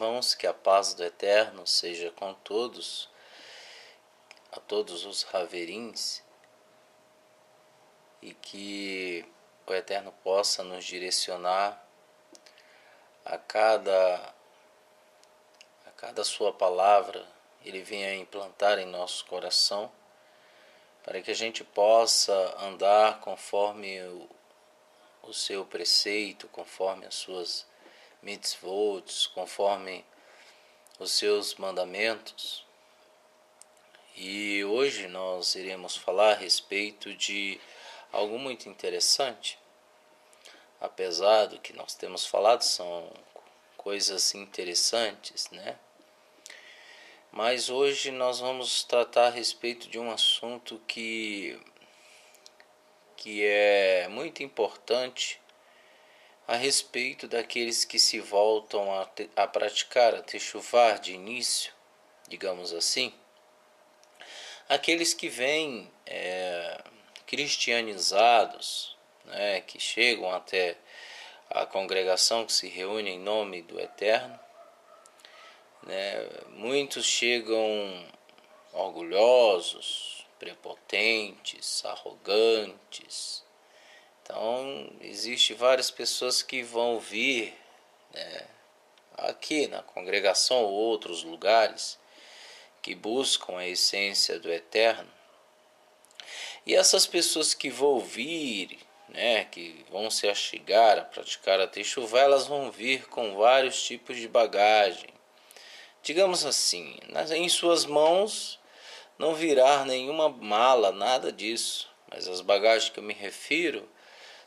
irmãos, que a paz do Eterno seja com todos, a todos os Haverins, e que o Eterno possa nos direcionar a cada sua palavra, Ele venha implantar em nosso coração, para que a gente possa andar conforme o seu preceito, conforme as suas mitzvot, conforme os seus mandamentos. E hoje nós iremos falar a respeito de algo muito interessante. Apesar do que nós temos falado, são coisas interessantes, né? Mas hoje nós vamos tratar a respeito de um assunto que é muito importante a respeito daqueles que se voltam a praticar a techuvá de início, digamos assim. Aqueles que vêm cristianizados, né, que chegam até a congregação que se reúne em nome do Eterno, né, muitos chegam orgulhosos, prepotentes, arrogantes. Então, existe várias pessoas que vão vir, né, aqui na congregação ou outros lugares, que buscam a essência do Eterno. E essas pessoas que vão vir, né, que vão se achegar a praticar a techuvá, elas vão vir com vários tipos de bagagem. Digamos assim, em suas mãos não virá nenhuma mala, nada disso. Mas as bagagens que eu me refiro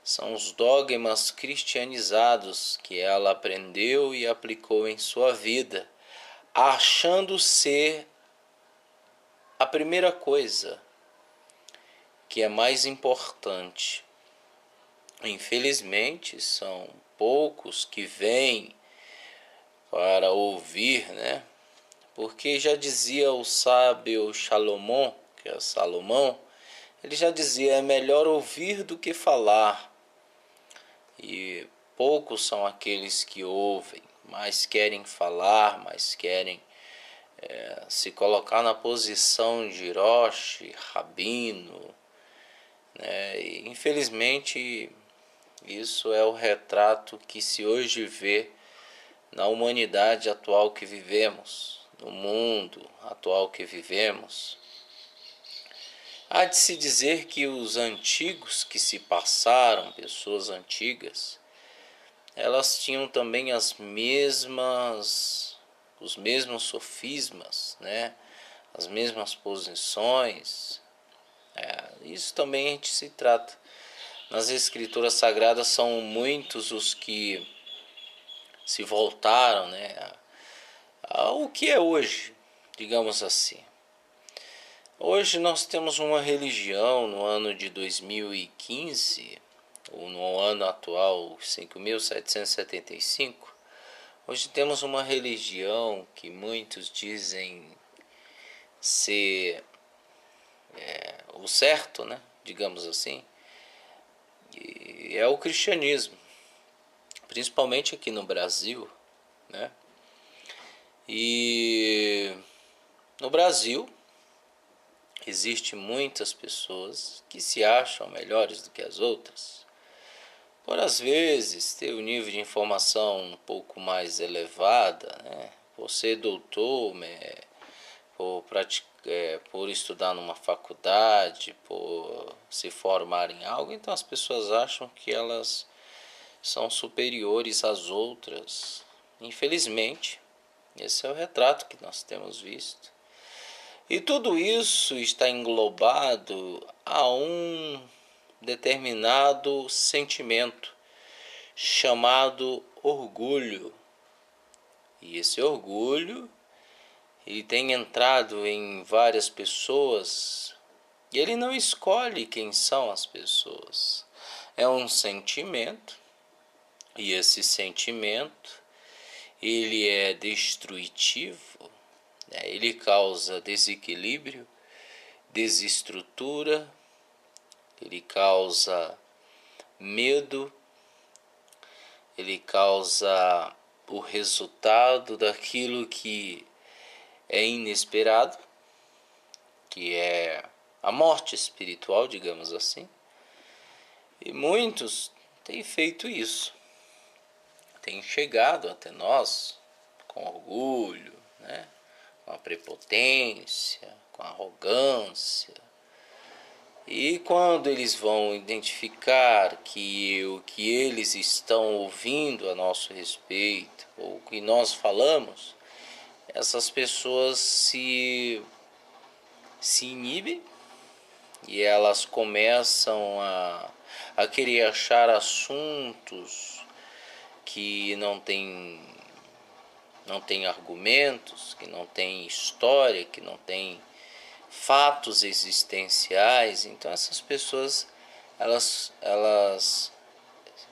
são os dogmas cristianizados que ela aprendeu e aplicou em sua vida, achando ser a primeira coisa que é mais importante. Infelizmente, são poucos que vêm para ouvir, né? Porque já dizia o sábio Salomão, que é Salomão, ele já dizia: é melhor ouvir do que falar. E poucos são aqueles que ouvem, mas querem falar, mas querem se colocar na posição de Roche, Rabino, né? E, infelizmente, isso é o retrato que se hoje vê na humanidade atual que vivemos, no mundo atual que vivemos. Há de se dizer que os antigos que se passaram, pessoas antigas, elas tinham também os mesmos sofismas, né? As mesmas posições. Isso também a gente se trata. Nas escrituras sagradas são muitos os que se voltaram, né, ao que é hoje, digamos assim. Hoje nós temos uma religião no ano de 2015, ou no ano atual, 5.775, hoje temos uma religião que muitos dizem ser o certo, né, digamos assim, e é o cristianismo, principalmente aqui no Brasil, né? E no Brasil existe muitas pessoas que se acham melhores do que as outras, por às vezes ter um nível de informação um pouco mais elevada, né? Por ser doutor, por estudar numa faculdade, por se formar em algo, então as pessoas acham que elas são superiores às outras. Infelizmente, esse é o retrato que nós temos visto. E tudo isso está englobado a um determinado sentimento chamado orgulho. E esse orgulho, ele tem entrado em várias pessoas e ele não escolhe quem são as pessoas. É um sentimento, e esse sentimento ele é destrutivo, né? Ele causa desequilíbrio, desestrutura, ele causa medo, ele causa o resultado daquilo que é inesperado, que é a morte espiritual, digamos assim. E muitos têm feito isso, têm chegado até nós com orgulho, né? Com a prepotência, com a arrogância. E quando eles vão identificar que o que eles estão ouvindo a nosso respeito, ou o que nós falamos, essas pessoas se inibem e elas começam a querer achar assuntos que não tem argumentos, que não tem história, que não tem fatos existenciais. Então essas pessoas elas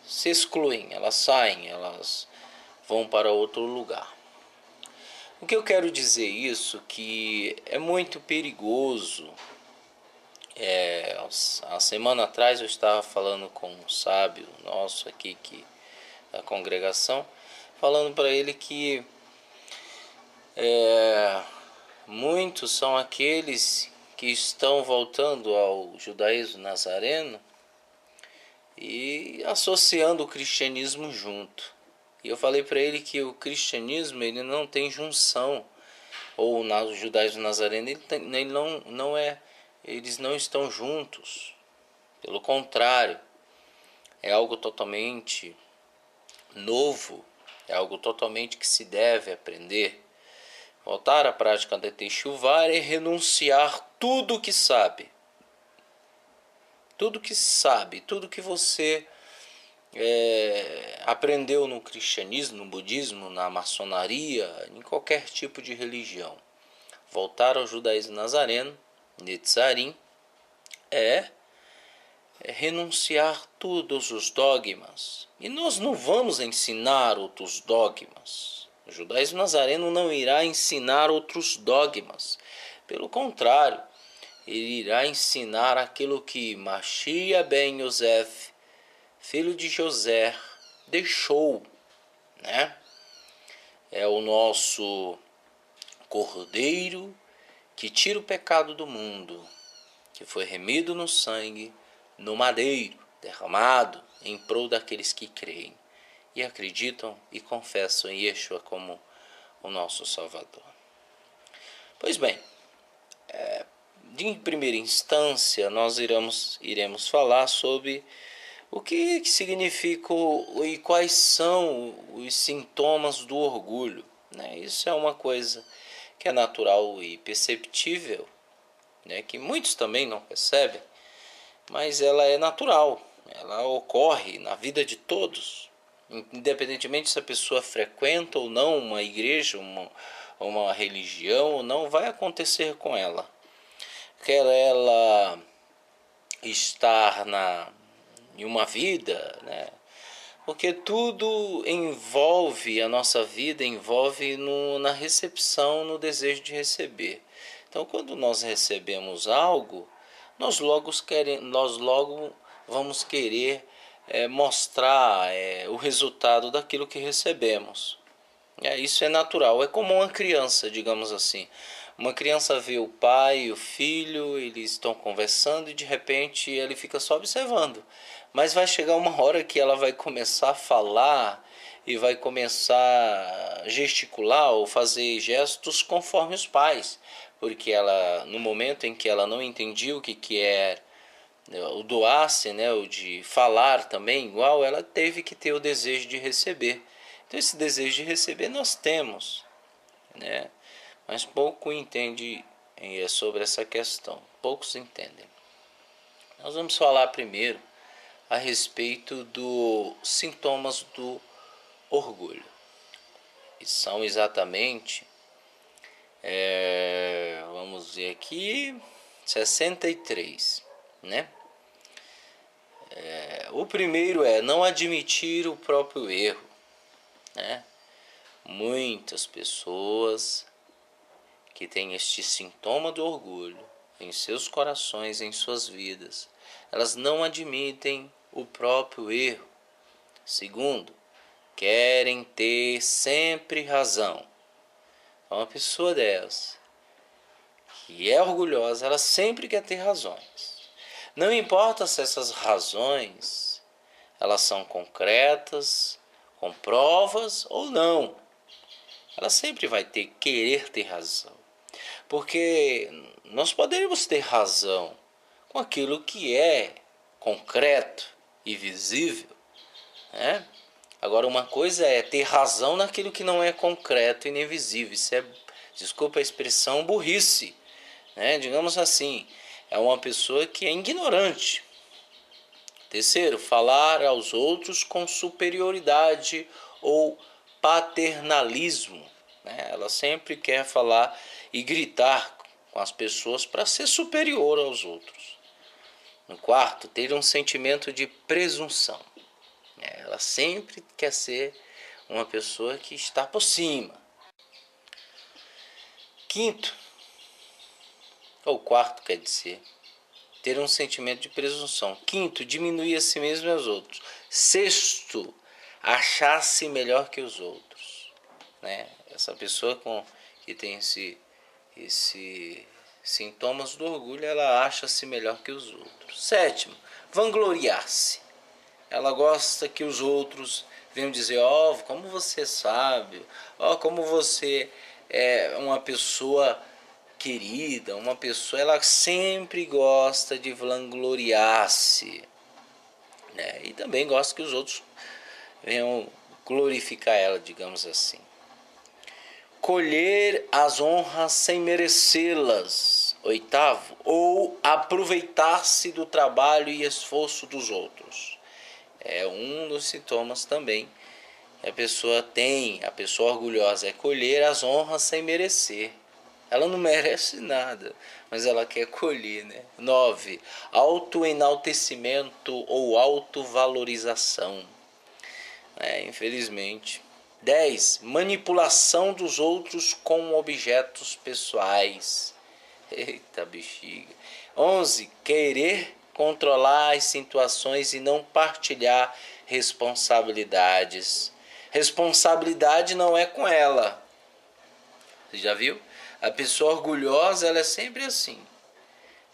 se excluem, elas saem, elas vão para outro lugar. O que eu quero dizer isso que é muito perigoso. A semana atrás eu estava falando com um sábio nosso aqui da congregação, falando para ele que muitos são aqueles que estão voltando ao judaísmo nazareno e associando o cristianismo junto. E eu falei para ele que o cristianismo ele não tem junção, ou o judaísmo nazareno ele não é, eles não estão juntos. Pelo contrário, é algo totalmente novo, é algo totalmente que se deve aprender. Voltar à prática da Techuvá é renunciar tudo que sabe. Tudo que sabe, tudo que você aprendeu no cristianismo, no budismo, na maçonaria, em qualquer tipo de religião. Voltar ao judaísmo nazareno, Netzarim, é renunciar todos os dogmas. E nós não vamos ensinar outros dogmas. O judaísmo nazareno não irá ensinar outros dogmas. Pelo contrário, ele irá ensinar aquilo que Mashiach ben Yosef, filho de José, deixou, né? É o nosso Cordeiro que tira o pecado do mundo, que foi remido no sangue, no madeiro, derramado em prol daqueles que creem e acreditam e confessam em Yeshua como o nosso Salvador. Pois bem, em primeira instância nós iremos falar sobre o que significa e quais são os sintomas do orgulho, né? Isso é uma coisa que é natural e perceptível, né? Que muitos também não percebem, mas ela é natural, ela ocorre na vida de todos, independentemente se a pessoa frequenta ou não uma igreja, uma religião ou não, vai acontecer com ela. Quer ela estar em uma vida, né? Porque tudo envolve, a nossa vida envolve na recepção, no desejo de receber. Então, quando nós recebemos algo, nós logo vamos querer mostrar o resultado daquilo que recebemos. Isso é natural, é como uma criança, digamos assim. Uma criança vê o pai e o filho, eles estão conversando e de repente ele fica só observando. Mas vai chegar uma hora que ela vai começar a falar e vai começar a gesticular ou fazer gestos conforme os pais. Porque ela, no momento em que ela não entendia o que é o doar-se, né, o de falar também igual, ela teve que ter o desejo de receber. Então esse desejo de receber nós temos, né? Mas pouco entende sobre essa questão. Poucos entendem. Nós vamos falar primeiro a respeito dos sintomas do orgulho. E são exatamente, vamos ver aqui, 63, né? O primeiro é não admitir o próprio erro, né? Muitas pessoas que têm este sintoma do orgulho em seus corações, em suas vidas, elas não admitem o próprio erro. Segundo, querem ter sempre razão. Uma pessoa dessa, que é orgulhosa, ela sempre quer ter razões. Não importa se essas razões elas são concretas, com provas ou não. Ela sempre vai querer ter razão. Porque nós poderíamos ter razão com aquilo que é concreto e visível, né? Agora, uma coisa é ter razão naquilo que não é concreto e nem visível. Isso é, desculpa a expressão, burrice, né? Digamos assim, é uma pessoa que é ignorante. Terceiro, falar aos outros com superioridade ou paternalismo, né? Ela sempre quer falar e gritar com as pessoas para ser superior aos outros. No quarto, ter um sentimento de presunção. Ela sempre quer ser uma pessoa que está por cima. Quinto, ou quarto quer dizer, ter um sentimento de presunção. Quinto, diminuir a si mesmo e aos outros. Sexto, achar-se melhor que os outros, né? Essa pessoa que tem esse sintomas do orgulho, ela acha-se melhor que os outros. Sétimo, vangloriar-se. Ela gosta que os outros venham dizer: ó, como você sabe, ó, como você é uma pessoa querida, uma pessoa. Ela sempre gosta de vangloriar-se, né? E também gosta que os outros venham glorificar ela, digamos assim. Colher as honras sem merecê-las. Oitavo, ou aproveitar-se do trabalho e esforço dos outros. É um dos sintomas também que a pessoa orgulhosa, é colher as honras sem merecer. Ela não merece nada, mas ela quer colher, né? 9. Autoenaltecimento ou autovalorização. Infelizmente. 10. Manipulação dos outros com objetos pessoais. Eita bexiga. 11. Querer controlar as situações e não partilhar responsabilidades. Responsabilidade não é com ela. Você já viu? A pessoa orgulhosa, ela é sempre assim.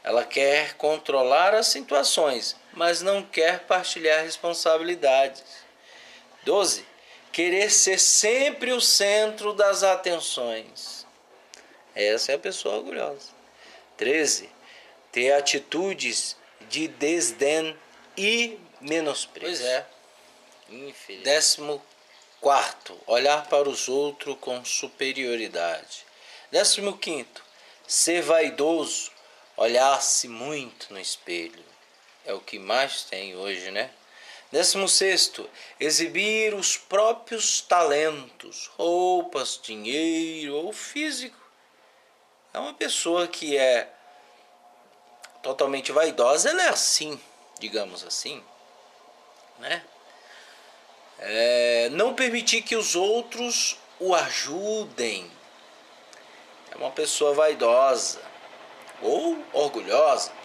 Ela quer controlar as situações, mas não quer partilhar responsabilidades. 12. Querer ser sempre o centro das atenções. Essa é a pessoa orgulhosa. 13. Ter atitudes de desdém e menosprezo. Pois é. Infeliz. 14. Olhar para os outros com superioridade. 15. Ser vaidoso. Olhar-se muito no espelho. É o que mais tem hoje, né? 16. Exibir os próprios talentos, roupas, dinheiro ou físico. É uma pessoa que é totalmente vaidosa, ela é assim, digamos assim, né? Não permitir que os outros o ajudem. É uma pessoa vaidosa ou orgulhosa.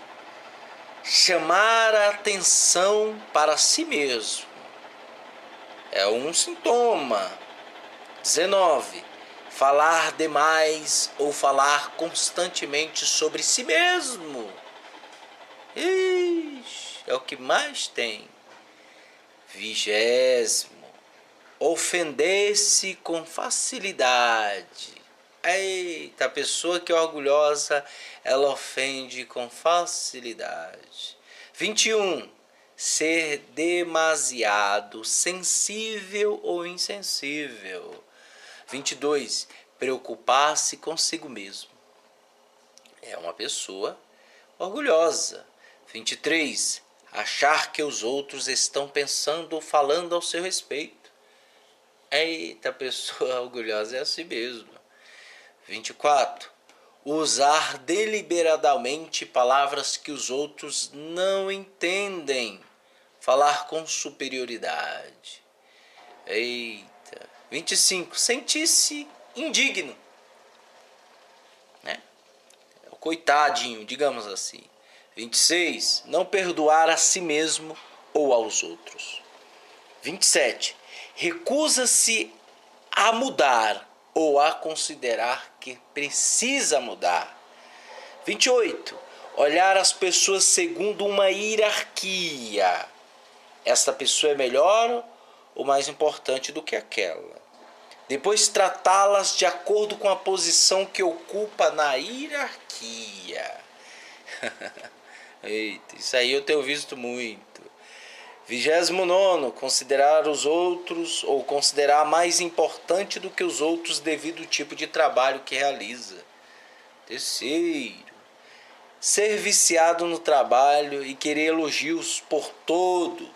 Chamar a atenção para si mesmo. É um sintoma. 19. Falar demais ou falar constantemente sobre si mesmo. Ixi, é o que mais tem. 20. Ofender-se com facilidade. Eita, a pessoa que é orgulhosa, ela ofende com facilidade. 21. Ser demasiado sensível ou insensível. 22. Preocupar-se consigo mesmo. É uma pessoa orgulhosa. 23. Achar que os outros estão pensando ou falando ao seu respeito. Eita, a pessoa orgulhosa é assim mesmo. 24. Usar deliberadamente palavras que os outros não entendem. Falar com superioridade. Eita. 25. Sentir-se indigno, né? Coitadinho, digamos assim. 26. Não perdoar a si mesmo ou aos outros. 27. Recusa-se a mudar ou a considerar que precisa mudar. 28. Olhar as pessoas segundo uma hierarquia. Esta pessoa é melhor ou mais importante do que aquela. Depois tratá-las de acordo com a posição que ocupa na hierarquia. Eita, isso aí eu tenho visto muito. 29. Considerar os outros ou considerar mais importante do que os outros devido ao tipo de trabalho que realiza. 3. Ser viciado no trabalho e querer elogios por todo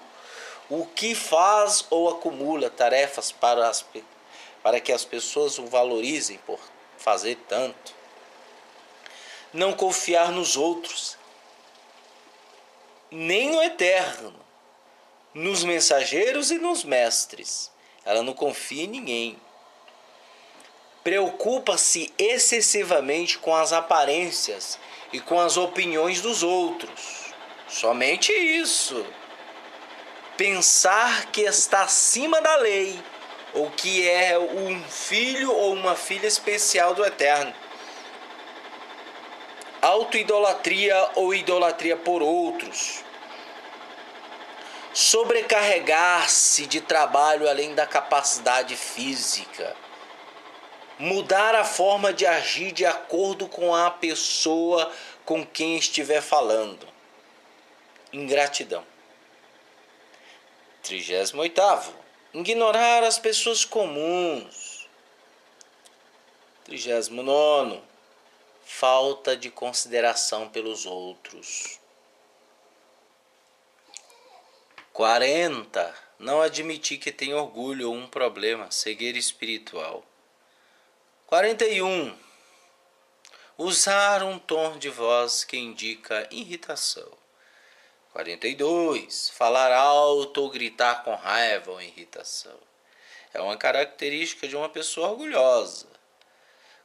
o que faz ou acumula tarefas para que as pessoas o valorizem por fazer tanto. Não confiar nos outros, nem no eterno, nos mensageiros e nos mestres. Ela não confia em ninguém. Preocupa-se excessivamente com as aparências e com as opiniões dos outros. Somente isso. Pensar que está acima da lei, ou que é um filho ou uma filha especial do Eterno. Autoidolatria ou idolatria por outros. Sobrecarregar-se de trabalho além da capacidade física. Mudar a forma de agir de acordo com a pessoa com quem estiver falando. Ingratidão. 38. Ignorar as pessoas comuns. 39. Falta de consideração pelos outros. 40. Não admitir que tem orgulho ou um problema, cegueira espiritual. 41. Usar um tom de voz que indica irritação. 42. Falar alto ou gritar com raiva ou irritação. É uma característica de uma pessoa orgulhosa.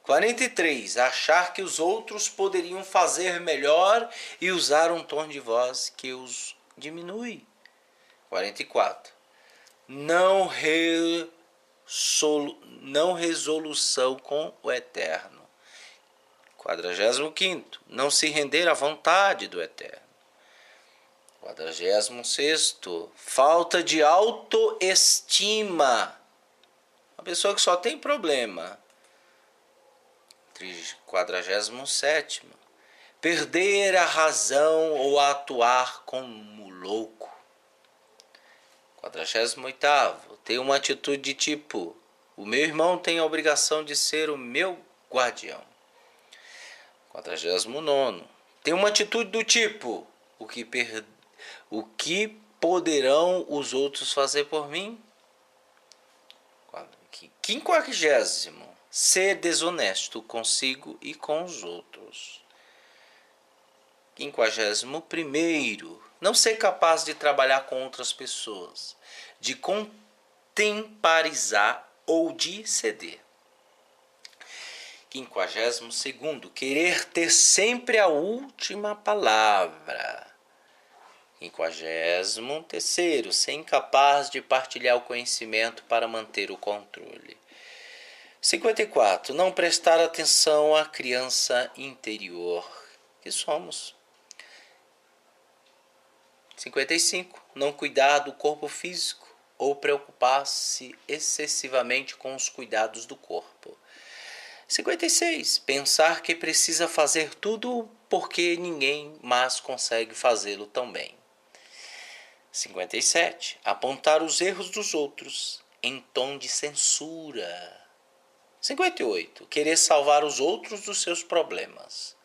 43. Achar que os outros poderiam fazer melhor e usar um tom de voz que os diminui. 44. Não resolução com o Eterno. 45. Não se render à vontade do Eterno. 46. Falta de autoestima. Uma pessoa que só tem problema. 47. Perder a razão ou atuar como louco. 48. Ter uma atitude de tipo: o meu irmão tem a obrigação de ser o meu guardião. 49. Ter uma atitude do tipo: o que poderão os outros fazer por mim? 50. Ser desonesto consigo e com os outros. 51. Não ser capaz de trabalhar com outras pessoas, de contemporizar ou de ceder. 52. Querer ter sempre a última palavra. 53. Ser incapaz de partilhar o conhecimento para manter o controle. 54. Não prestar atenção à criança interior que somos. 55. Não cuidar do corpo físico ou preocupar-se excessivamente com os cuidados do corpo. 56. Pensar que precisa fazer tudo porque ninguém mais consegue fazê-lo tão bem. 57. Apontar os erros dos outros em tom de censura. 58. Querer salvar os outros dos seus problemas.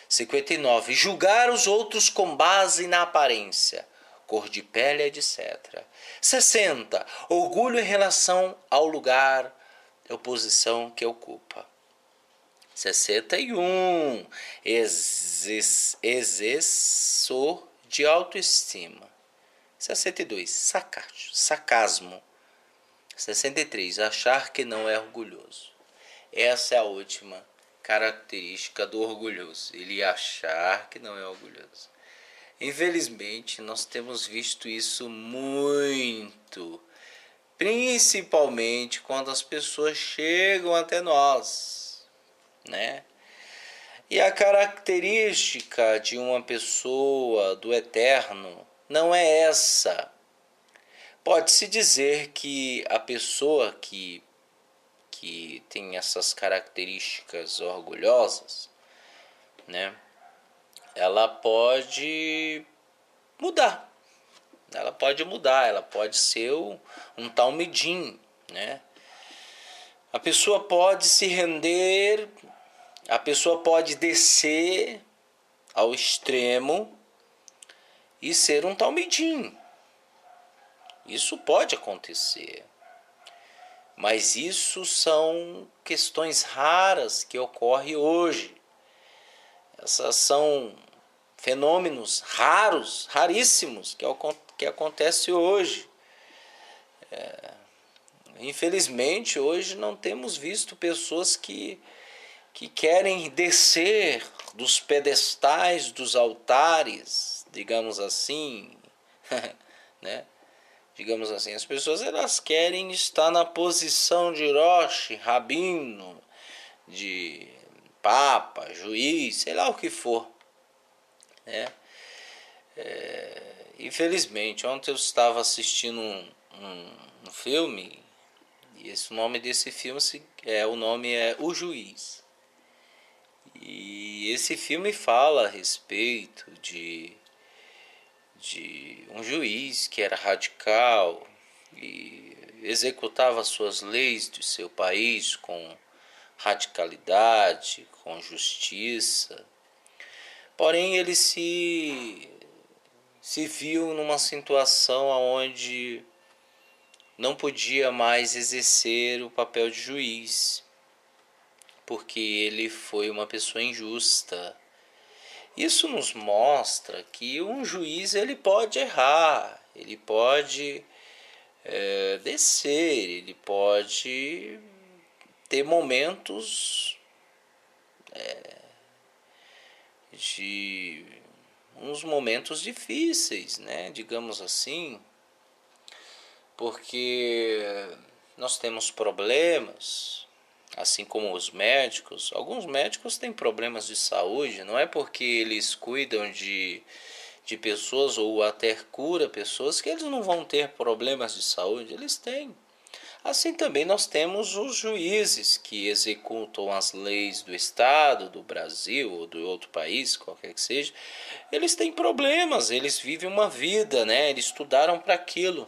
59. Julgar os outros com base na aparência, cor de pele, etc. 60. Orgulho em relação ao lugar ou posição que ocupa. 61. Excesso de autoestima. 62. Sarcasmo. 63. Achar que não é orgulhoso. Essa é a última característica do orgulhoso. Ele achar que não é orgulhoso. Infelizmente, nós temos visto isso muito principalmente quando as pessoas chegam até nós, né? E a característica de uma pessoa do eterno não é essa. Pode-se dizer que a pessoa que tem essas características orgulhosas, né? Ela pode mudar. Ela pode mudar, ela pode ser um talmidim, né? A pessoa pode se render, a pessoa pode descer ao extremo e ser um talmidim. Isso pode acontecer. Mas isso são questões raras que ocorrem hoje. Essas são fenômenos raros, raríssimos, que acontece hoje. Infelizmente, hoje não temos visto pessoas que querem descer dos pedestais, dos altares, digamos assim, né? Digamos assim, as pessoas elas querem estar na posição de Roche, rabino, de papa, juiz, sei lá o que for, né? Infelizmente, ontem eu estava assistindo um filme e o nome desse filme o nome é O Juiz. E esse filme fala a respeito de um juiz que era radical e executava suas leis de seu país com radicalidade, com justiça. Porém, ele se viu numa situação onde não podia mais exercer o papel de juiz, porque ele foi uma pessoa injusta. Isso nos mostra que um juiz ele pode errar, ele pode descer, ele pode ter momentos de uns momentos difíceis, né? Digamos assim, porque nós temos problemas, assim como os médicos. Alguns médicos têm problemas de saúde, não é porque eles cuidam de pessoas ou até cura pessoas que eles não vão ter problemas de saúde, eles têm. Assim também nós temos os juízes que executam as leis do Estado, do Brasil ou do outro país, qualquer que seja. Eles têm problemas, eles vivem uma vida, né? Eles estudaram para aquilo.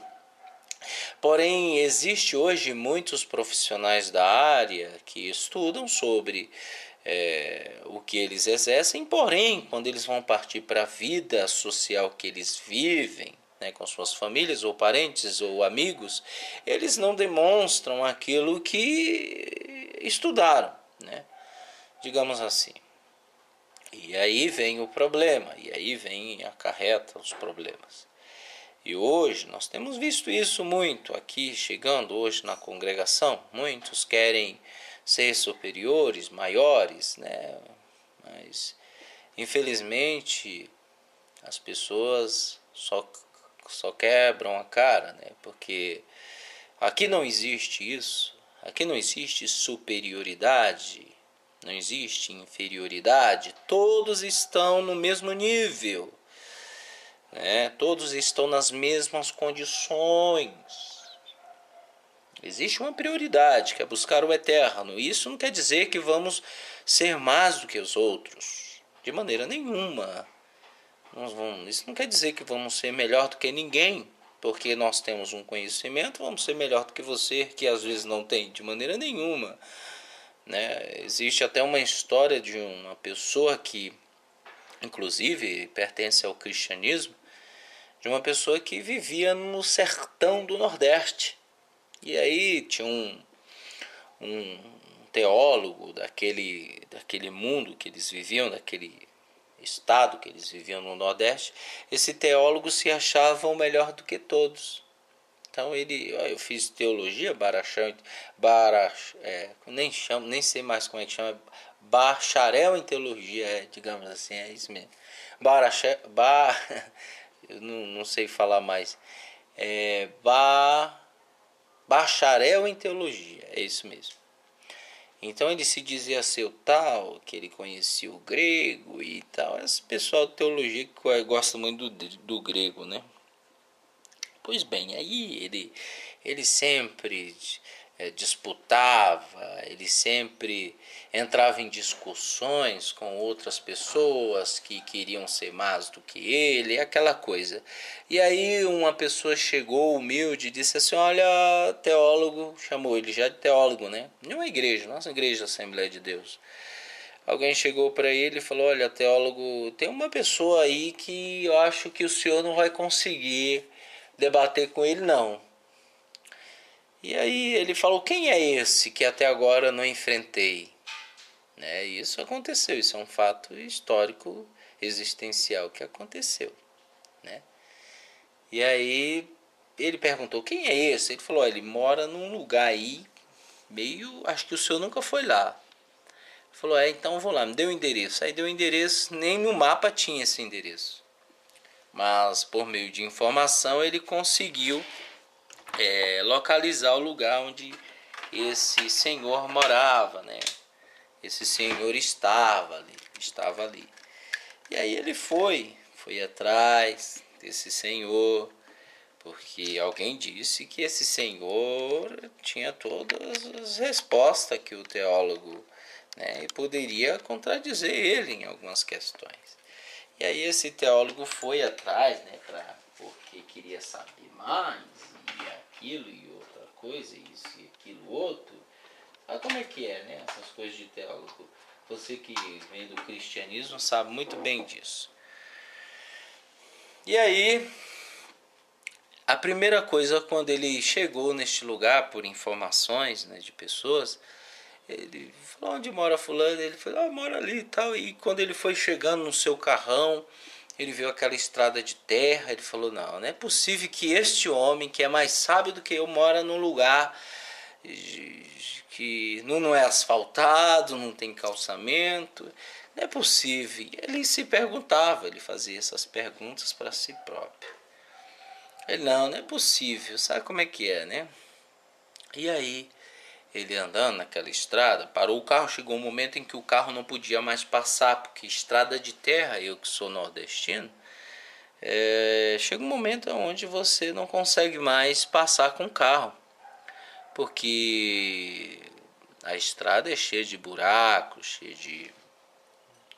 Porém, existe hoje muitos profissionais da área que estudam sobre o que eles exercem, porém, quando eles vão partir para a vida social que eles vivem, né, com suas famílias ou parentes ou amigos, eles não demonstram aquilo que estudaram, né? Digamos assim. E aí vem o problema, e aí vem acarreta os problemas. E hoje nós temos visto isso muito aqui, chegando hoje na congregação. Muitos querem ser superiores, maiores, né? Mas infelizmente as pessoas só quebram a cara, né? Porque aqui não existe isso, aqui não existe superioridade, não existe inferioridade, todos estão no mesmo nível, né? Todos estão nas mesmas condições. Existe uma prioridade, que é buscar o eterno. Isso não quer dizer que vamos ser mais do que os outros, de maneira nenhuma. Isso não quer dizer que vamos ser melhor do que ninguém, porque nós temos um conhecimento, vamos ser melhor do que você, que às vezes não tem, de maneira nenhuma, né? Existe até uma história de uma pessoa que, inclusive, pertence ao cristianismo, de uma pessoa que vivia no sertão do Nordeste. E aí tinha um teólogo daquele mundo que eles viviam, daquele estado que eles viviam no Nordeste. Esse teólogo se achava o melhor do que todos. Então eu fiz teologia, nem sei mais como é que chama, bacharel em teologia, digamos assim, é isso mesmo. Barachel, eu não sei falar mais. bacharel em teologia, é isso mesmo. Então ele se dizia ser o tal, que ele conhecia o grego e tal. Esse pessoal de teologia que gosta muito do grego, né? Pois bem, aí ele sempre disputava, ele sempre entrava em discussões com outras pessoas que queriam ser mais do que ele, aquela coisa. E aí uma pessoa chegou humilde e disse assim: olha, teólogo, chamou ele já de teólogo, né? Em uma igreja, nossa igreja Assembleia de Deus. Alguém chegou para ele e falou: olha, teólogo, tem uma pessoa aí que eu acho que o senhor não vai conseguir debater com ele, não. E aí ele falou: quem é esse que até agora não enfrentei? Né? Isso aconteceu, isso é um fato histórico, existencial que aconteceu. Né? E aí ele perguntou: quem é esse? Ele falou: ele mora num lugar aí, meio, acho que o senhor nunca foi lá. Ele falou: então vou lá, me deu o endereço. Aí deu o endereço, nem no mapa tinha esse endereço. Mas por meio de informação ele conseguiu localizar o lugar onde esse senhor morava, né? Esse senhor estava ali. E aí ele foi atrás desse senhor, porque alguém disse que esse senhor tinha todas as respostas que o teólogo, né, e poderia contradizer ele em algumas questões. E aí esse teólogo foi atrás, né, porque queria saber mais, e aquilo e outra coisa, isso e aquilo outro. Sabe como é que é, né, essas coisas de teólogo? Você que vem do cristianismo sabe muito bem disso. E aí, a primeira coisa, quando ele chegou neste lugar, por informações, né, de pessoas, ele falou: onde mora fulano? Ele falou: mora ali e tal. E quando ele foi chegando no seu carrão, ele viu aquela estrada de terra. Ele falou: não é possível que este homem, que é mais sábio do que eu, mora num lugar que não é asfaltado, não tem calçamento. Não é possível. Ele se perguntava, ele fazia essas perguntas para si próprio. Ele: não é possível. Sabe como é que é, né? E aí, ele andando naquela estrada, parou o carro, chegou um momento em que o carro não podia mais passar, porque estrada de terra, eu que sou nordestino, chega um momento onde você não consegue mais passar com o carro, porque a estrada é cheia de buracos,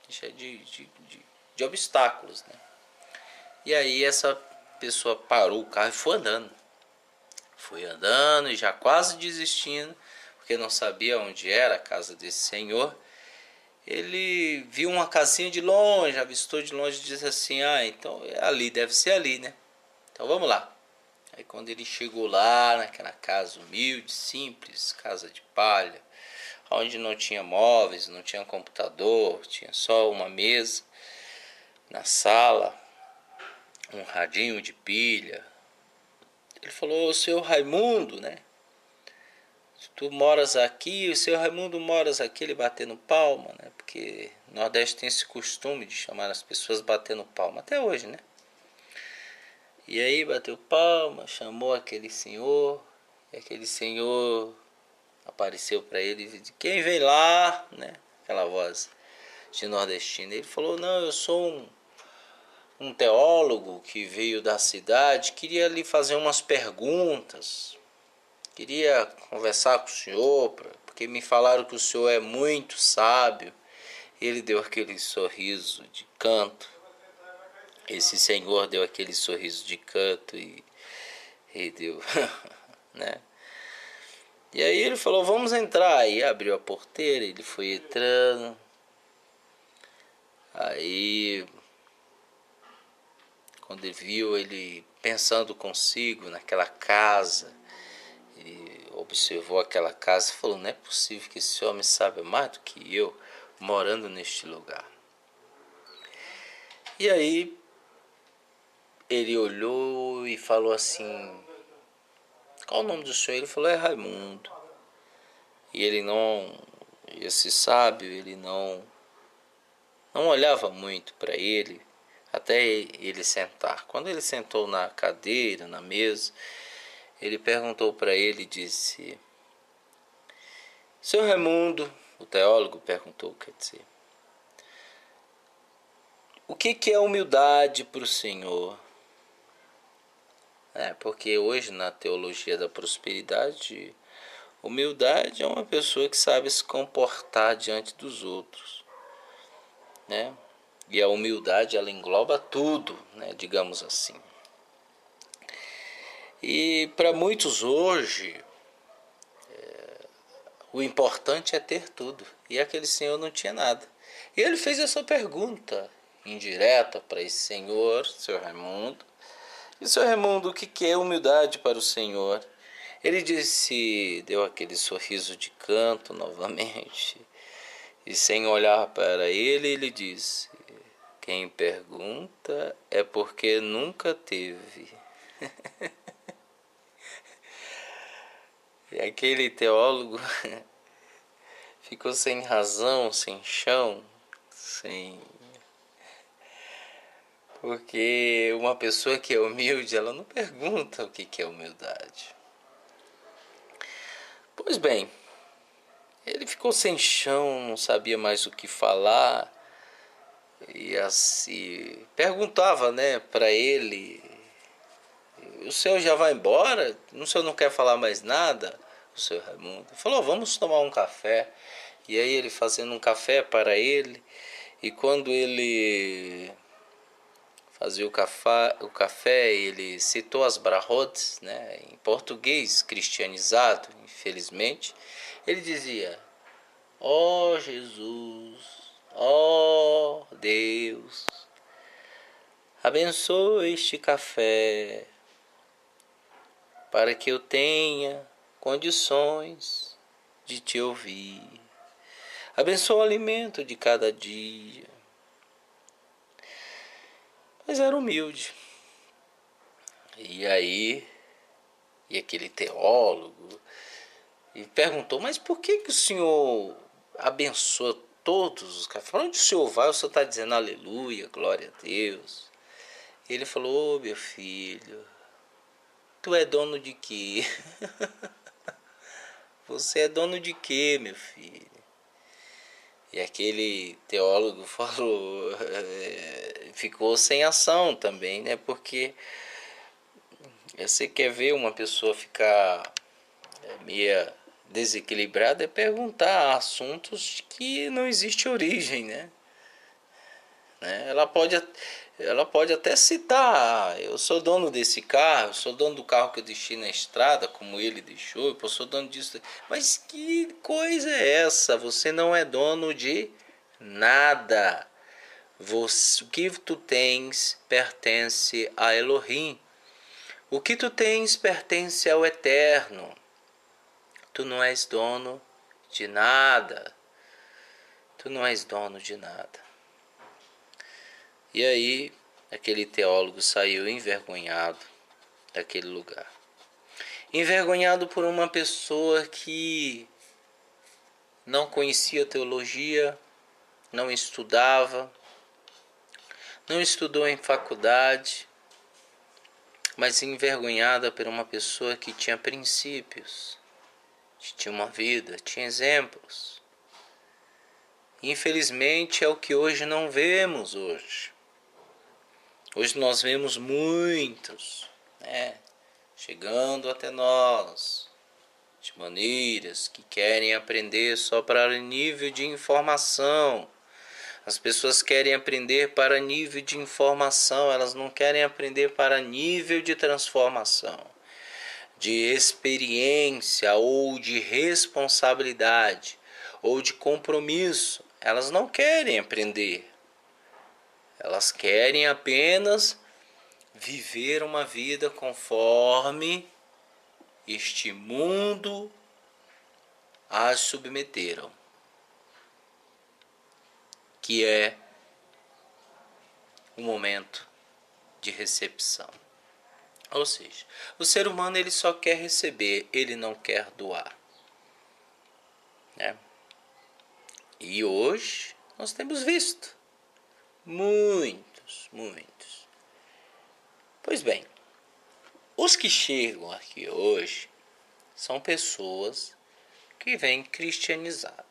cheia de obstáculos, né? E aí essa pessoa parou o carro e foi andando. Foi andando e já quase desistindo, porque não sabia onde era a casa desse senhor. Ele viu uma casinha de longe, avistou de longe e disse assim: então é ali, deve ser ali, né? Então vamos lá. Aí quando ele chegou lá, naquela casa humilde, simples, casa de palha, onde não tinha móveis, não tinha computador, tinha só uma mesa na sala, um radinho de pilha. Ele falou: seu Raimundo, né? Tu moras aqui, o seu Raimundo moras aqui, ele batendo palma, né? Porque o Nordeste tem esse costume de chamar as pessoas batendo palma, até hoje, né? E aí bateu palma, chamou aquele senhor, e aquele senhor apareceu para ele e disse: quem vem lá, né? Aquela voz de nordestino. Ele falou: não, eu sou um teólogo que veio da cidade, queria lhe fazer umas perguntas. Queria conversar com o senhor, porque me falaram que o senhor é muito sábio. Ele deu aquele sorriso de canto. Esse senhor deu aquele sorriso de canto e deu, né? E aí ele falou: vamos entrar. Aí abriu a porteira, ele foi entrando. Aí, quando ele viu, ele pensando consigo naquela casa, ele observou aquela casa e falou: não é possível que esse homem saiba mais do que eu, morando neste lugar. E aí ele olhou e falou assim: qual o nome do senhor? Ele falou: é Raimundo. E ele não, esse sábio, ele não olhava muito para ele, até ele sentar. Quando ele sentou na cadeira, na mesa, ele perguntou para ele e disse: Seu Raimundo, o teólogo perguntou, quer dizer, o que é humildade para o Senhor? Porque hoje na teologia da prosperidade, humildade é uma pessoa que sabe se comportar diante dos outros, né? E a humildade ela engloba tudo, né? Digamos assim. E para muitos hoje, o importante é ter tudo. E aquele senhor não tinha nada. E ele fez essa pergunta indireta para esse senhor, seu Raimundo. E seu Raimundo, o que é humildade para o Senhor? Ele disse, deu aquele sorriso de canto novamente. E sem olhar para ele, ele disse: Quem pergunta é porque nunca teve. E aquele teólogo ficou sem razão, sem chão, sem. Porque uma pessoa que é humilde, ela não pergunta o que é humildade. Pois bem, ele ficou sem chão, não sabia mais o que falar. E assim, perguntava, né, para ele: O senhor já vai embora? O senhor não quer falar mais nada? O senhor Raimundo falou: Vamos tomar um café. E aí ele fazendo um café para ele. E quando ele fazia o café, ele citou as brahot, né, em português cristianizado, infelizmente. Ele dizia: Ó Jesus, ó Deus, abençoe este café para que eu tenha condições de te ouvir. Abençoa o alimento de cada dia. Mas era humilde. E aí, e aquele teólogo, e perguntou: Mas por que o senhor abençoa todos os cafés? Para onde o senhor vai, o senhor está dizendo aleluia, glória a Deus. E ele falou: Ô meu filho, tu é dono de quê? Você é dono de quê, meu filho? E aquele teólogo falou, ficou sem ação também, né? Porque você quer ver uma pessoa ficar meia desequilibrada, é perguntar assuntos que não existe origem, né? Ela pode até citar: eu sou dono desse carro, eu sou dono do carro que eu deixei na estrada, como ele deixou, eu sou dono disso. Mas que coisa é essa? Você não é dono de nada. O que tu tens pertence a Elohim. O que tu tens pertence ao Eterno. Tu não és dono de nada. Tu não és dono de nada. E aí, aquele teólogo saiu envergonhado daquele lugar. Envergonhado por uma pessoa que não conhecia teologia, não estudava, não estudou em faculdade, mas envergonhada por uma pessoa que tinha princípios, que tinha uma vida, tinha exemplos. Infelizmente é o que hoje não vemos hoje. Hoje nós vemos muitos, né, chegando até nós, de maneiras que querem aprender só para nível de informação. As pessoas querem aprender para nível de informação, elas não querem aprender para nível de transformação, de experiência ou de responsabilidade ou de compromisso. Elas não querem aprender. Elas querem apenas viver uma vida conforme este mundo as submeteram, que é o momento de recepção. Ou seja, o ser humano ele só quer receber, ele não quer doar, né? E hoje nós temos visto muitos. Pois bem, Os que chegam aqui hoje são pessoas que vêm cristianizadas.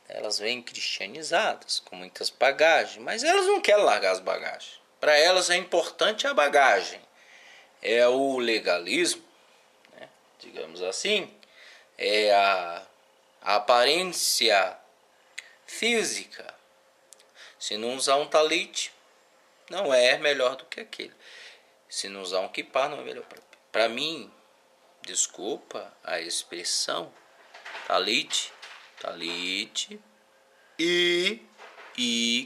Elas vêm cristianizadas, com muitas bagagens, mas elas não querem largar as bagagens. Para elas é importante a bagagem. É o legalismo, né? Digamos assim, é a aparência física. Se não usar um talit, não é melhor do que aquele. Se não usar um kippah, não é melhor. Para mim, desculpa a expressão, talit e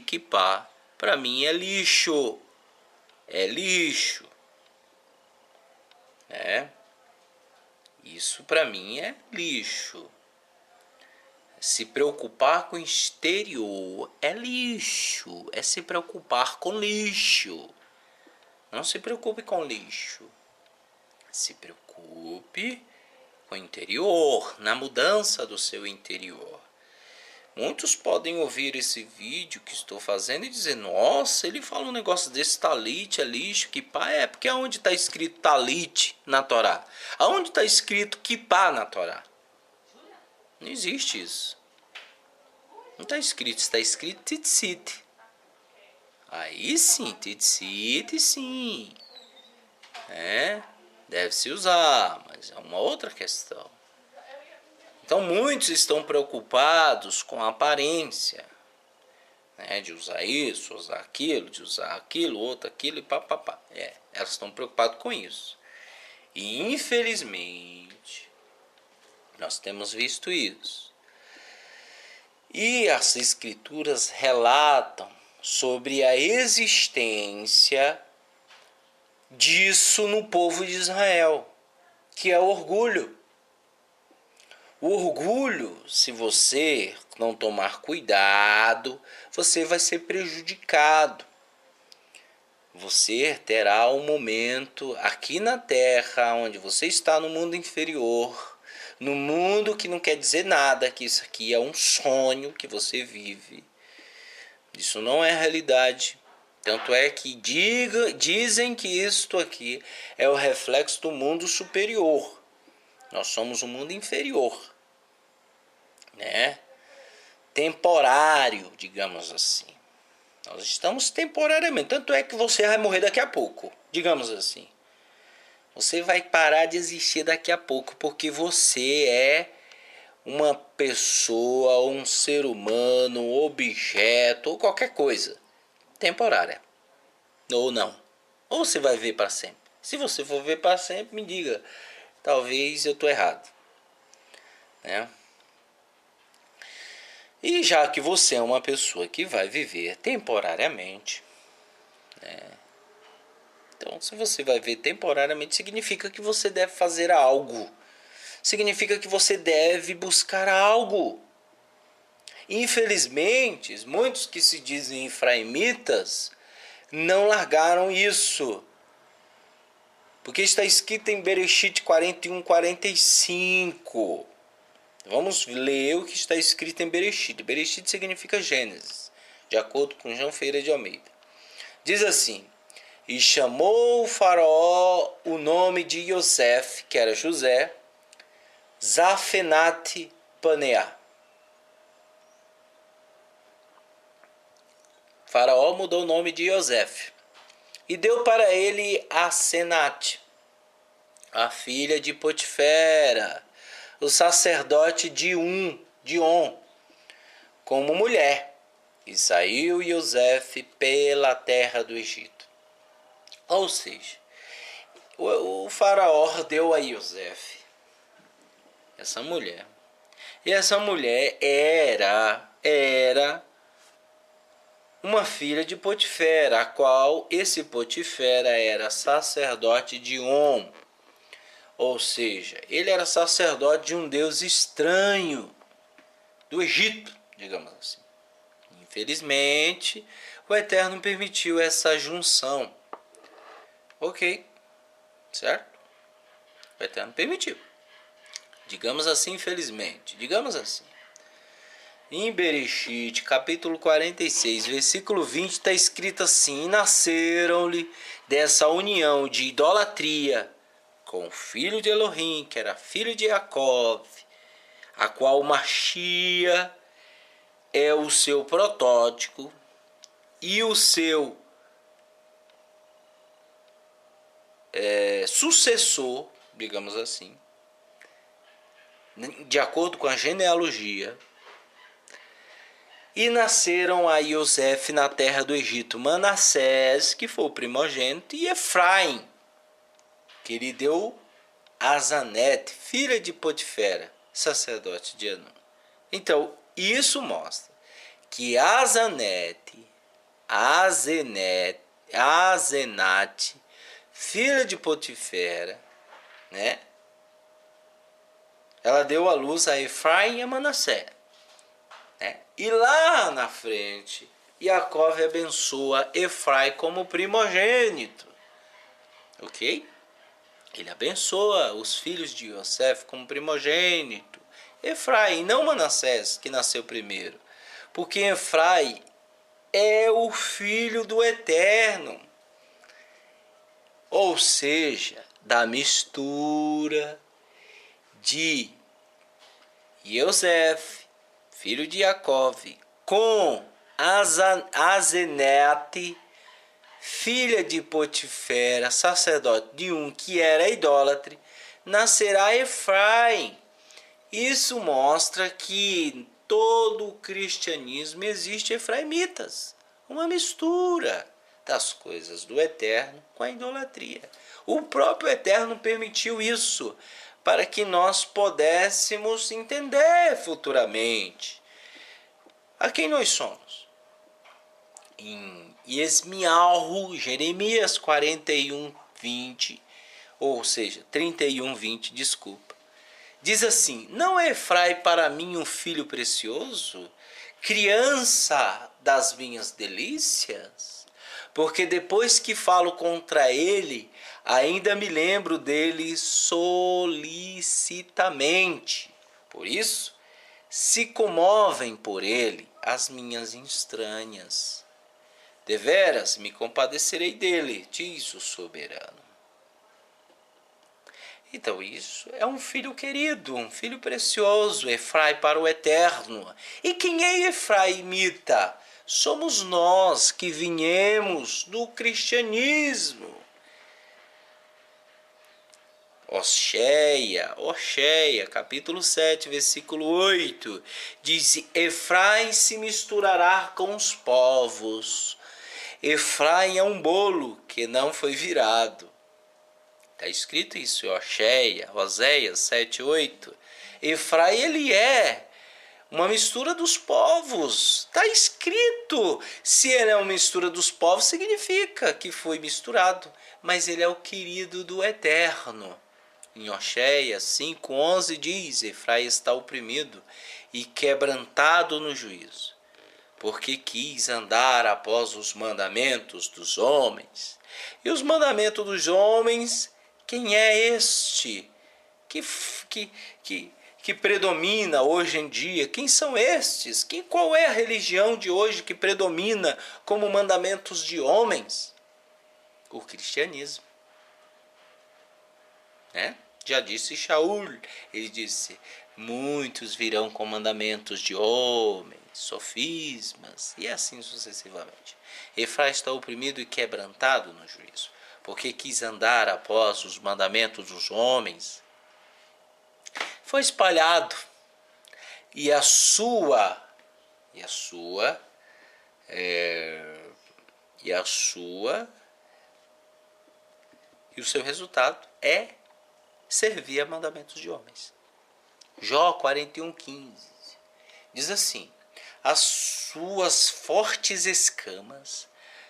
kippah, para mim é lixo. É lixo. Né? Isso para mim é lixo. Se preocupar com o exterior é lixo. É se preocupar com lixo. Não se preocupe com lixo. Se preocupe com o interior, na mudança do seu interior. Muitos podem ouvir esse vídeo que estou fazendo e dizer: nossa, ele fala um negócio desse, talit é lixo, kippah é, porque aonde está escrito talit na Torá? Aonde está escrito kippah na Torá? Não existe isso. Não está escrito, está escrito tzitzit. Aí sim, tzitzit sim. Deve se usar, mas é uma outra questão. Então muitos estão preocupados com a aparência, né? De usar isso, usar aquilo, de usar aquilo, outro, aquilo e papapá. Elas estão preocupadas com isso. E infelizmente nós temos visto isso. E as escrituras relatam sobre a existência disso no povo de Israel, que é o orgulho. O orgulho, se você não tomar cuidado, você vai ser prejudicado. Você terá um momento aqui na Terra, onde você está no mundo inferior, no mundo que não quer dizer nada, que isso aqui é um sonho que você vive. Isso não é realidade. Tanto é que dizem que isto aqui é o reflexo do mundo superior. Nós somos um mundo inferior, né? Temporário, digamos assim. Nós estamos temporariamente. Tanto é que você vai morrer daqui a pouco, digamos assim. Você vai parar de existir daqui a pouco, porque você é uma pessoa, um ser humano, um objeto, ou qualquer coisa temporária. Ou não. Ou você vai ver para sempre. Se você for ver para sempre, me diga. Talvez eu estou errado. Né? E já que você é uma pessoa que vai viver temporariamente, né? Então, se você vai viver temporariamente, significa que você deve fazer algo. Significa que você deve buscar algo. Infelizmente, muitos que se dizem efraimitas não largaram isso. Porque está escrito em Bereshit 41:45. Vamos ler o que está escrito em Bereshit. Bereshit significa Gênesis, de acordo com João Ferreira de Almeida. Diz assim: e chamou o faraó o nome de Yosef, que era José, Zafenat Paneah. O faraó mudou o nome de Yosef e deu para ele a Senat, a filha de Potifera, o sacerdote de On, como mulher. E saiu Yosef pela terra do Egito. Ou seja, o faraó deu a Yosef essa mulher. E essa mulher era uma filha de Potifera, a qual esse Potifera era sacerdote de On. Ou seja, ele era sacerdote de um deus estranho do Egito, digamos assim. Infelizmente, o Eterno permitiu essa junção. Ok, certo? O Eterno permitiu. Digamos assim, infelizmente. Digamos assim. Em Bereshit, capítulo 46, versículo 20, está escrito assim: e nasceram-lhe dessa união de idolatria com o filho de Elohim, que era filho de Jacó, a qual Machia é o seu protótipo e o seu sucessor, digamos assim, de acordo com a genealogia. E nasceram a Yosef na terra do Egito Manassés, que foi o primogênito, e Efraim, que lhe deu Azanete, filha de Potifera, sacerdote de Anum. Então, isso mostra que Azenate, filha de Potifera, né? Ela deu à luz a Efraim e a Manassés. Né? E lá na frente, Jacó abençoa Efraim como primogênito. Ok? Ele abençoa os filhos de Yosef como primogênito. Efraim, não Manassés, que nasceu primeiro. Porque Efraim é o filho do Eterno. Ou seja, da mistura de Yosef, filho de Jacó, com Azenete, filha de Potifera, sacerdote de um que era idólatre, nascerá Efraim. Isso mostra que em todo o cristianismo existe efraimitas, uma mistura das coisas do Eterno com a idolatria. O próprio Eterno permitiu isso para que nós pudéssemos entender futuramente a quem nós somos. Em Esmialro, Jeremias 41, 20, ou seja, 31, 20, desculpa. Diz assim: não é Efraim para mim um filho precioso, criança das minhas delícias? Porque depois que falo contra ele, ainda me lembro dele solicitamente. Por isso, se comovem por ele as minhas entranhas. Deveras me compadecerei dele, diz o soberano. Então isso é um filho querido, um filho precioso, Efraim para o Eterno. E quem é efraimita? Somos nós que viemos do cristianismo. Oséias, capítulo 7, versículo 8, diz: Efraim se misturará com os povos. Efraim é um bolo que não foi virado. Está escrito isso em Oséias 7, 8. Efraim, ele é uma mistura dos povos. Está escrito. Se ele é uma mistura dos povos, significa que foi misturado. Mas ele é o querido do Eterno. Em Oséias 5:11 diz: Efraim está oprimido e quebrantado no juízo, porque quis andar após os mandamentos dos homens. E os mandamentos dos homens, quem é este que predomina hoje em dia? Quem são estes? Qual é a religião de hoje que predomina como mandamentos de homens? O cristianismo. Né? Já disse Shaul, ele disse: muitos virão com mandamentos de homens, sofismas, e assim sucessivamente. Efraim está oprimido e quebrantado no juízo, porque quis andar após os mandamentos dos homens. Foi espalhado, e a sua e o seu resultado é servir a mandamentos de homens. Jó 41:15 diz assim: as suas fortes escamas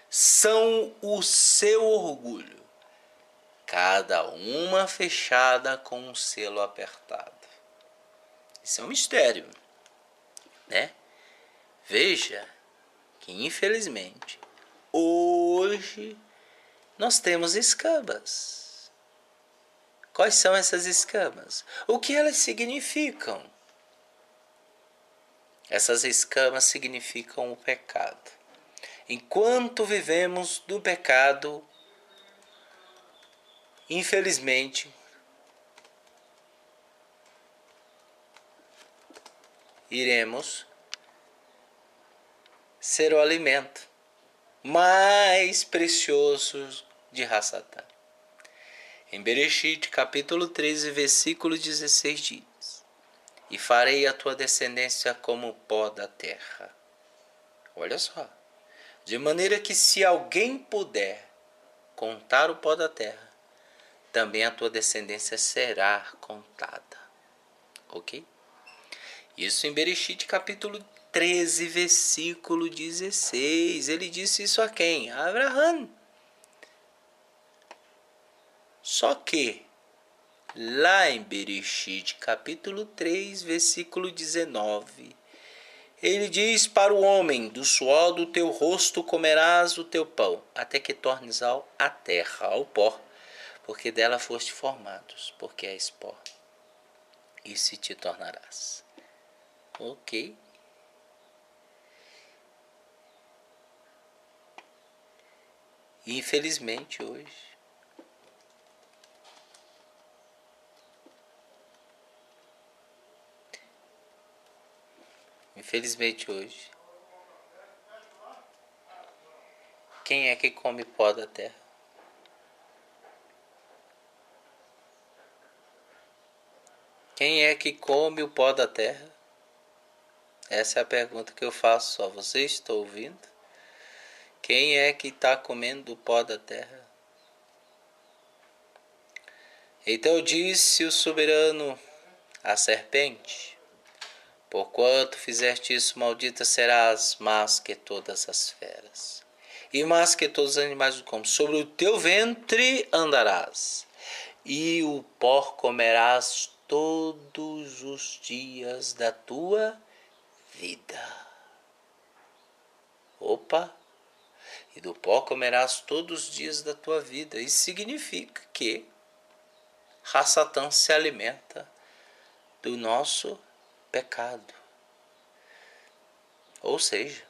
são o seu orgulho, cada uma fechada com um selo apertado. Isso é um mistério, né? Veja que, infelizmente, hoje nós temos escamas. Quais são essas escamas? O que elas significam? Essas escamas significam o pecado. Enquanto vivemos no pecado, infelizmente, iremos ser o alimento mais precioso de Hassatan. Em Bereshit, capítulo 13, versículo 16 diz: E farei a tua descendência como o pó da terra. Olha só. De maneira que se alguém puder contar o pó da terra, também a tua descendência será contada. Ok? Isso em Bereshit, capítulo 13, versículo 16. Ele disse isso a quem? A Abraão. Só que, lá em Bereshit, capítulo 3, versículo 19, ele diz para o homem: do suor do teu rosto comerás o teu pão, até que tornes a terra, ao pó, porque dela foste formados, porque és pó, e se te tornarás. Ok? Infelizmente hoje, quem é que come pó da terra? Quem é que come o pó da terra? Essa é a pergunta que eu faço só. Você está ouvindo? Quem é que está comendo o pó da terra? Então disse o soberano à serpente: porquanto fizeste isso, maldita serás mais que todas as feras, e mais que todos os animais do campo. Sobre o teu ventre andarás, e o pó comerás todos os dias da tua vida. Opa! E do pó comerás todos os dias da tua vida. Isso significa que Hassatan se alimenta do nosso pecado. Ou seja,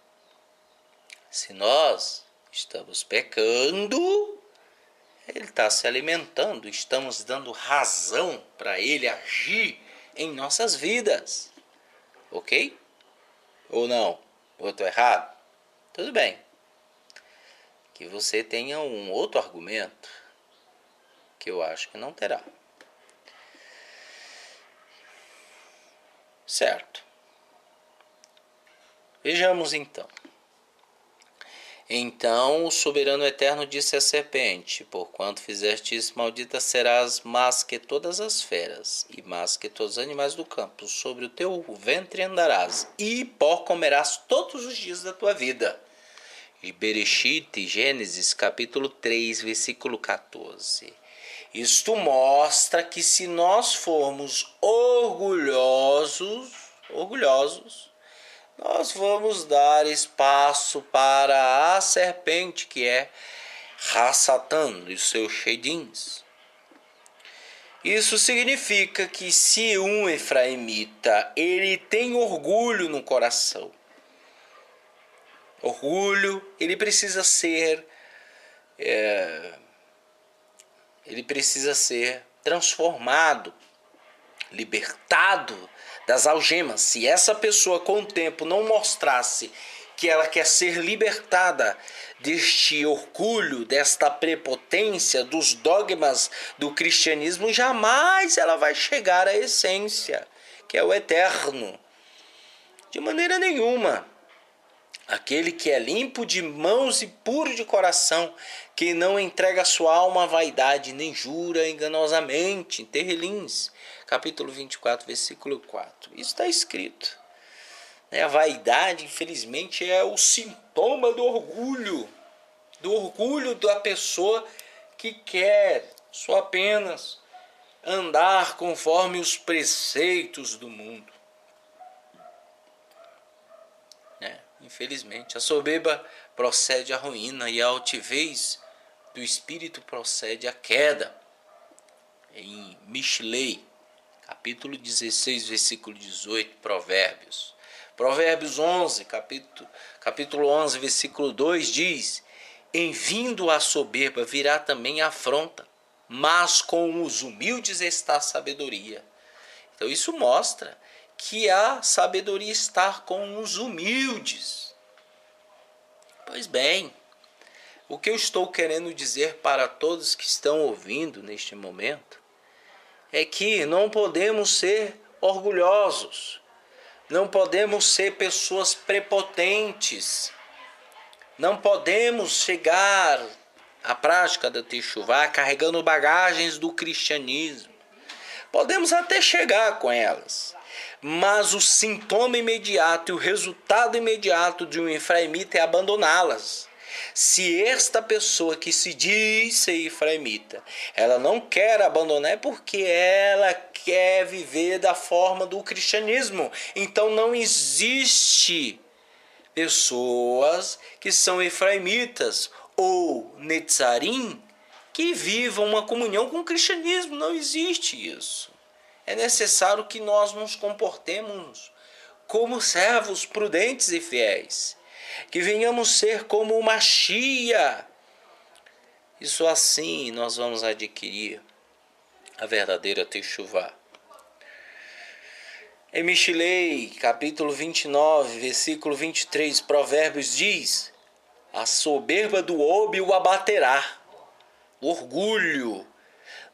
se nós estamos pecando, ele está se alimentando, estamos dando razão para ele agir em nossas vidas. Ok? Ou não? Ou estou errado? Tudo bem. Que você tenha um outro argumento, que eu acho que não terá. Certo. Vejamos então. Então o soberano eterno disse à serpente: porquanto fizeste isso, maldita serás mais que todas as feras, e mais que todos os animais do campo. Sobre o teu ventre andarás, e pó comerás todos os dias da tua vida. E Bereshit, Gênesis, capítulo 3, versículo 14. Isto mostra que se nós formos orgulhosos, nós vamos dar espaço para a serpente, que é Hassatan e os seus shedins. Isso significa que se um efraimita ele tem orgulho no coração, ele precisa ser transformado, libertado das algemas. Se essa pessoa com o tempo não mostrasse que ela quer ser libertada deste orgulho, desta prepotência, dos dogmas do cristianismo, jamais ela vai chegar à essência, que é o eterno. De maneira nenhuma. Aquele que é limpo de mãos e puro de coração, que não entrega sua alma à vaidade, nem jura enganosamente. Em Terrelins, capítulo 24, versículo 4. Isso está escrito. A vaidade, infelizmente, é o sintoma do orgulho da pessoa que quer só apenas andar conforme os preceitos do mundo. Infelizmente, a soberba procede à ruína e a altivez do espírito procede à queda. Em Mishlei, capítulo 16, versículo 18, Provérbios. Provérbios 11, capítulo 11, versículo 2 diz: em vindo a soberba virá também a afronta, mas com os humildes está a sabedoria. Então isso mostra que a sabedoria está com os humildes. Pois bem, o que eu estou querendo dizer para todos que estão ouvindo neste momento é que não podemos ser orgulhosos, não podemos ser pessoas prepotentes, não podemos chegar à prática da Teshuvá carregando bagagens do cristianismo. Podemos até chegar com elas, mas o sintoma imediato e o resultado imediato de um efraimita é abandoná-las. Se esta pessoa que se diz ser efraimita, ela não quer abandonar, é porque ela quer viver da forma do cristianismo. Então não existe pessoas que são efraimitas ou netzarim que vivam uma comunhão com o cristianismo. Não existe isso. É necessário que nós nos comportemos como servos prudentes e fiéis, que venhamos ser como uma Machia. Isso assim nós vamos adquirir a verdadeira Teshuvá. Em Mishilei, capítulo 29, versículo 23, Provérbios diz: a soberba do homem o abaterá, o orgulho,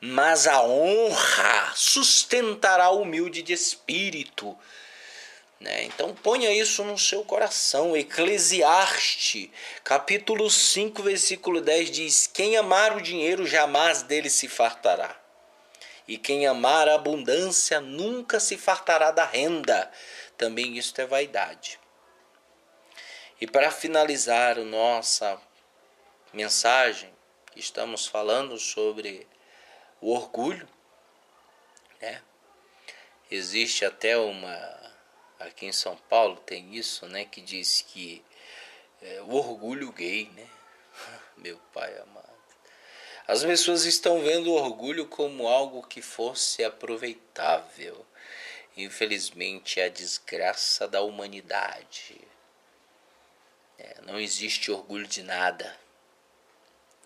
mas a honra sustentará o humilde de espírito. Então ponha isso no seu coração. Eclesiastes, capítulo 5, versículo 10 diz: quem amar o dinheiro jamais dele se fartará, e quem amar a abundância nunca se fartará da renda. Também isto é vaidade. E para finalizar a nossa mensagem, estamos falando sobre o orgulho, Existe até aqui em São Paulo tem isso, que diz que o orgulho gay, Meu pai amado. As pessoas estão vendo o orgulho como algo que fosse aproveitável. Infelizmente é a desgraça da humanidade. Não existe orgulho de nada.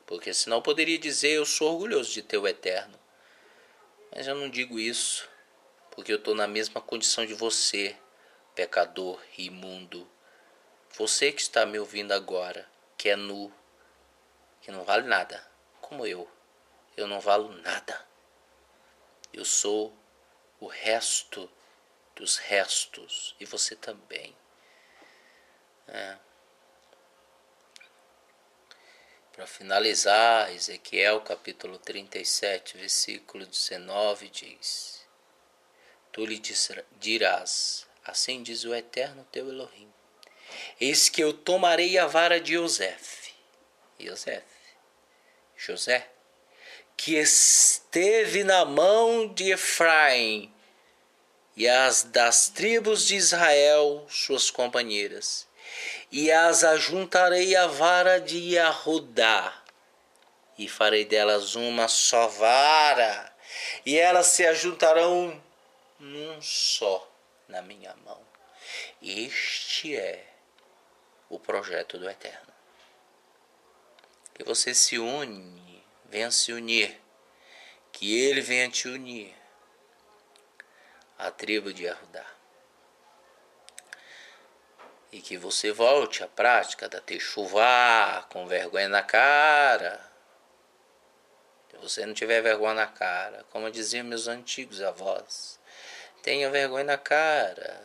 Porque senão eu poderia dizer: eu sou orgulhoso de ter o eterno. Mas eu não digo isso, porque eu estou na mesma condição de você, pecador imundo. Você que está me ouvindo agora, que é nu, que não vale nada, como eu não valo nada. Eu sou o resto dos restos, e você também. Para finalizar, Ezequiel capítulo 37, versículo 19 diz: tu lhe dirás, assim diz o eterno teu Elohim: eis que eu tomarei a vara de José, que esteve na mão de Efraim, e as das tribos de Israel, suas companheiras, e as ajuntarei à vara de Yahudá, e farei delas uma só vara, e elas se ajuntarão num só na minha mão. Este é o projeto do Eterno. Que você se une, venha se unir, que ele venha te unir à tribo de Yahudá. E que você volte à prática da Teshuvá com vergonha na cara. Se você não tiver vergonha na cara, como diziam meus antigos avós, tenha vergonha na cara.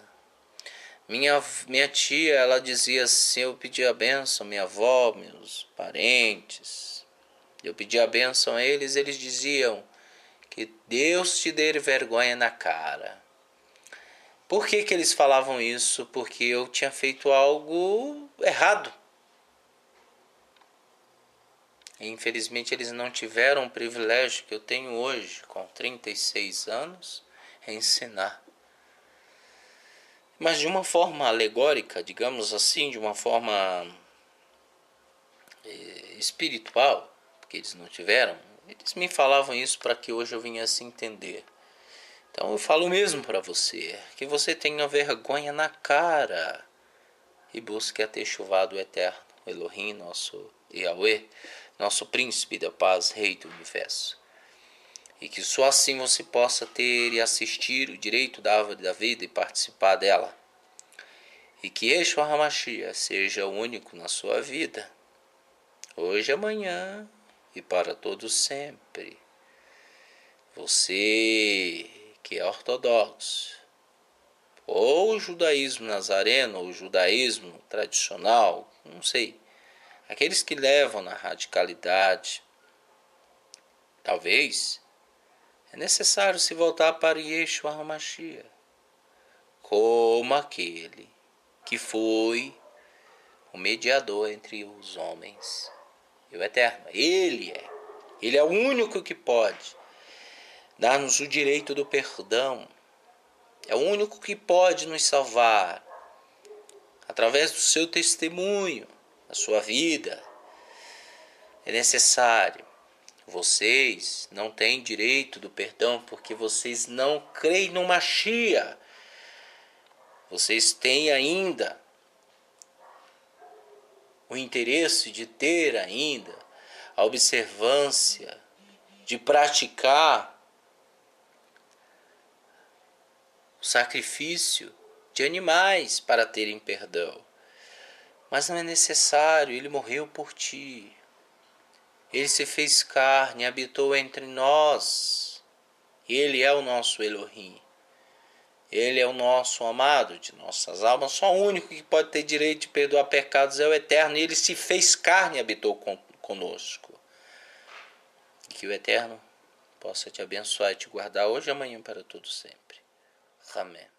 Minha tia, ela dizia assim: eu pedi a bênção, minha avó, meus parentes, eu pedi a bênção a eles, eles diziam: que Deus te dê vergonha na cara. Por que eles falavam isso? Porque eu tinha feito algo errado. E, infelizmente eles não tiveram o privilégio que eu tenho hoje, com 36 anos, é ensinar. Mas de uma forma alegórica, digamos assim, de uma forma espiritual, porque eles não tiveram, eles me falavam isso para que hoje eu viesse entender Então eu falo mesmo para você, que você tenha vergonha na cara e busque a Techuvá do Eterno, Elohim, nosso Yahweh, nosso príncipe da paz, rei do universo. E que só assim você possa ter e assistir o direito da árvore da vida e participar dela. E que Yeshua HaMashiach seja o único na sua vida, hoje, amanhã e para todo sempre. Você que é ortodoxo, ou o judaísmo nazareno, ou o judaísmo tradicional, não sei. Aqueles que levam na radicalidade, talvez, é necessário se voltar para Yeshua HaMashiach, como aquele que foi o mediador entre os homens e o Eterno. Ele é o único que pode dar-nos o direito do perdão. É o único que pode nos salvar através do seu testemunho, da sua vida. É necessário. Vocês não têm direito do perdão porque vocês não creem no Mashiach. Vocês têm ainda o interesse de ter ainda a observância, de praticar o sacrifício de animais para terem perdão. Mas não é necessário, ele morreu por ti. Ele se fez carne, habitou entre nós. Ele é o nosso Elohim. Ele é o nosso amado de nossas almas. Só o único que pode ter direito de perdoar pecados é o Eterno. E ele se fez carne e habitou conosco. Que o Eterno possa te abençoar e te guardar hoje e amanhã para todo sempre. Amém.